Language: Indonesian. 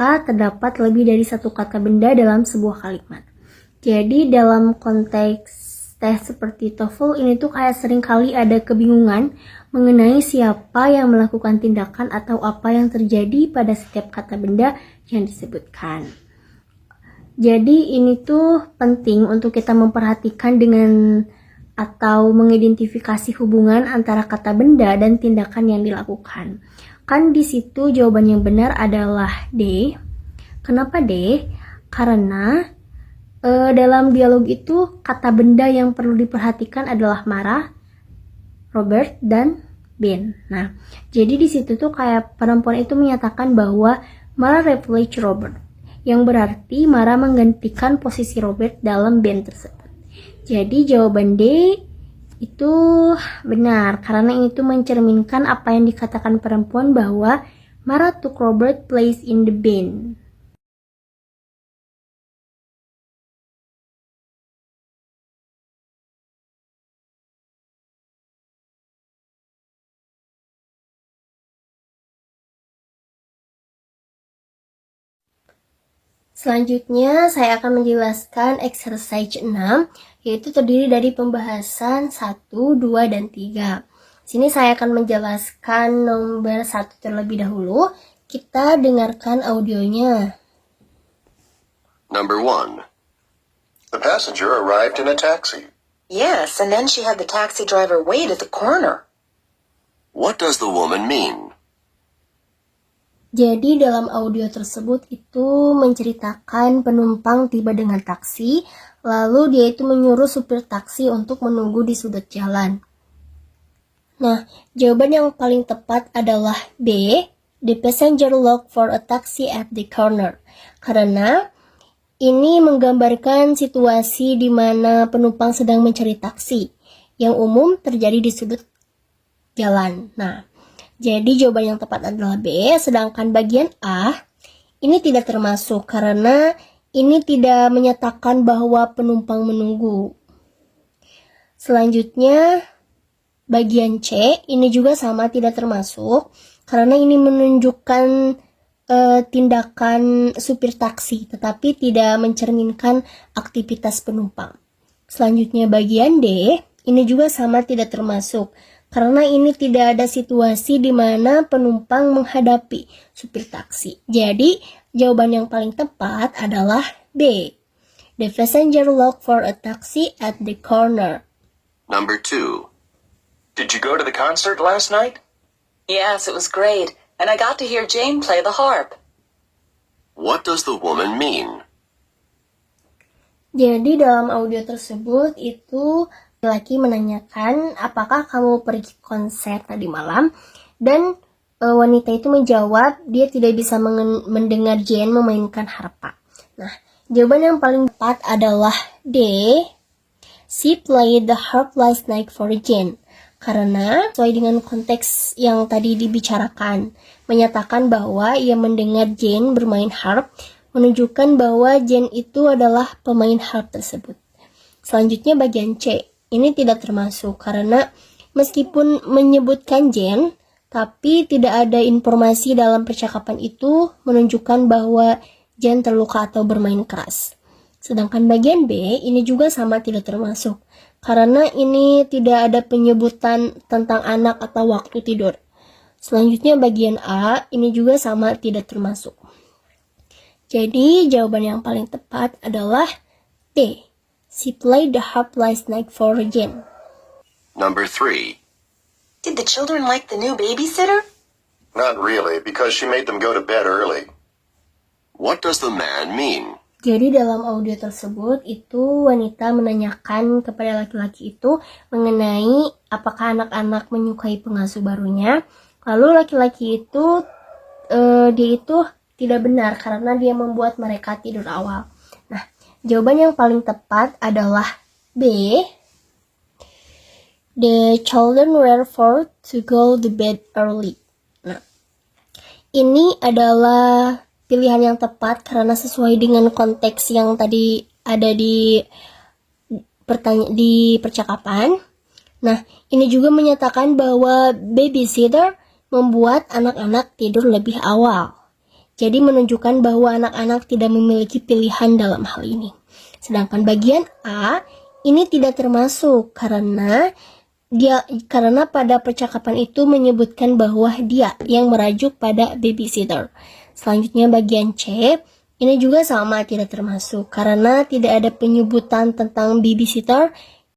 terdapat lebih dari satu kata benda dalam sebuah kalimat. Jadi dalam konteks tes seperti TOEFL ini tuh kayak sering kali ada kebingungan mengenai siapa yang melakukan tindakan atau apa yang terjadi pada setiap kata benda yang disebutkan. Jadi ini tuh penting untuk kita memperhatikan dengan atau mengidentifikasi hubungan antara kata benda dan tindakan yang dilakukan. Kan di situ jawaban yang benar adalah D. Kenapa D? Karena dalam dialog itu kata benda yang perlu diperhatikan adalah Mara, Robert, dan Ben. Nah, jadi di situ tuh kayak perempuan itu menyatakan bahwa Mara replaced Robert, yang berarti Mara menggantikan posisi Robert dalam Ben tersebut. Jadi jawaban D itu benar karena itu mencerminkan apa yang dikatakan perempuan bahwa Mara took Robert place in the bin. Selanjutnya, saya akan menjelaskan exercise 6, yaitu terdiri dari pembahasan 1, 2, dan 3. Sini saya akan menjelaskan nomor 1 terlebih dahulu. Kita dengarkan audionya. Number 1. The passenger arrived in a taxi. Yes, and then she had the taxi driver wait at the corner. What does the woman mean? Jadi dalam audio tersebut itu menceritakan penumpang tiba dengan taksi, lalu dia itu menyuruh supir taksi untuk menunggu di sudut jalan. Nah, jawaban yang paling tepat adalah B. The passenger looked for a taxi at the corner. Karena ini menggambarkan situasi di mana penumpang sedang mencari taksi, yang umum terjadi di sudut jalan. Nah, jadi jawaban yang tepat adalah B, sedangkan bagian A ini tidak termasuk karena ini tidak menyatakan bahwa penumpang menunggu. Selanjutnya bagian C ini juga sama tidak termasuk karena ini menunjukkan tindakan supir taksi tetapi tidak mencerminkan aktivitas penumpang. Selanjutnya bagian D ini juga sama tidak termasuk karena ini tidak ada situasi di mana penumpang menghadapi supir taksi. Jadi, jawaban yang paling tepat adalah B. The passenger looked for a taxi at the corner. Number 2. Did you go to the concert last night? Yes, it was great, and I got to hear Jane play the harp. What does the woman mean? Jadi dalam audio tersebut itu laki menanyakan apakah kamu pergi konser tadi malam, dan wanita itu menjawab dia tidak bisa mendengar Jane memainkan harpa. Nah, jawaban yang paling tepat adalah D. She played the harp last night for Jane. Karena sesuai dengan konteks yang tadi dibicarakan, menyatakan bahwa ia mendengar Jane bermain harp, menunjukkan bahwa Jane itu adalah pemain harp tersebut. Selanjutnya bagian C. Ini tidak termasuk karena meskipun menyebutkan Jane, tapi tidak ada informasi dalam percakapan itu menunjukkan bahwa Jane terluka atau bermain keras. Sedangkan bagian B ini juga sama tidak termasuk karena ini tidak ada penyebutan tentang anak atau waktu tidur. Selanjutnya bagian A ini juga sama tidak termasuk. Jadi jawaban yang paling tepat adalah D. She played the harp last night for Jane. Number 3. Did the children like the new babysitter? Not really, because she made them go to bed early. What does the man mean? Jadi dalam audio tersebut itu wanita menanyakan kepada laki-laki itu mengenai apakah anak-anak menyukai pengasuh barunya. Lalu laki-laki itu dia itu tidak benar karena dia membuat mereka tidur awal. Nah, jawaban yang paling tepat adalah B. The children were forced to go to bed early. Nah, ini adalah pilihan yang tepat karena sesuai dengan konteks yang tadi ada di percakapan. Nah, ini juga menyatakan bahwa babysitter membuat anak-anak tidur lebih awal. Jadi menunjukkan bahwa anak-anak tidak memiliki pilihan dalam hal ini. Sedangkan bagian A ini tidak termasuk karena pada percakapan itu menyebutkan bahwa dia yang merajuk pada babysitter. Selanjutnya bagian C, ini juga sama tidak termasuk karena tidak ada penyebutan tentang babysitter